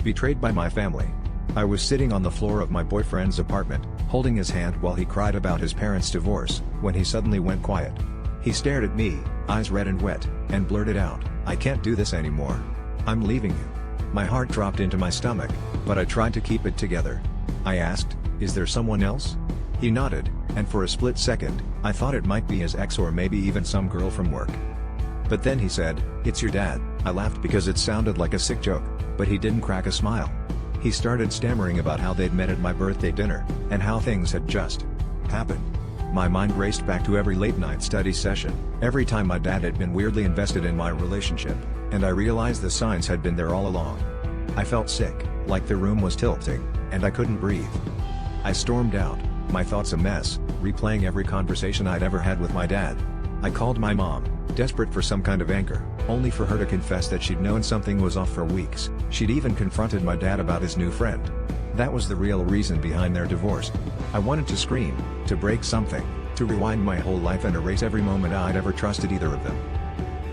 Betrayed by my family. I was sitting on the floor of my boyfriend's apartment, holding his hand while he cried about his parents' divorce, when he suddenly went quiet. He stared at me, eyes red and wet, and blurted out, "I can't do this anymore. I'm leaving you." My heart dropped into my stomach, but I tried to keep it together. I asked, "Is there someone else?" He nodded, and for a split second, I thought it might be his ex or maybe even some girl from work. But then he said, "It's your dad." I laughed because it sounded like a sick joke, but he didn't crack a smile. He started stammering about how they'd met at my birthday dinner, and how things had just happened. My mind raced back to every late-night study session, every time my dad had been weirdly invested in my relationship, and I realized the signs had been there all along. I felt sick, like the room was tilting, and I couldn't breathe. I stormed out, my thoughts a mess, replaying every conversation I'd ever had with my dad. I called my mom, desperate for some kind of anchor, only for her to confess that she'd known something was off for weeks. She'd even confronted my dad about his new friend. That was the real reason behind their divorce. I wanted to scream, to break something, to rewind my whole life and erase every moment I'd ever trusted either of them.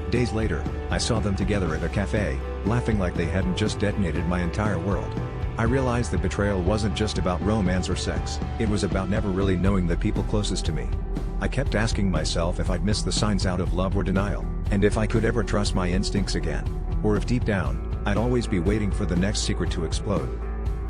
Days later, I saw them together at a cafe, laughing like they hadn't just detonated my entire world. I realized the betrayal wasn't just about romance or sex, it was about never really knowing the people closest to me. I kept asking myself if I'd missed the signs out of love or denial, and if I could ever trust my instincts again, or if deep down, I'd always be waiting for the next secret to explode.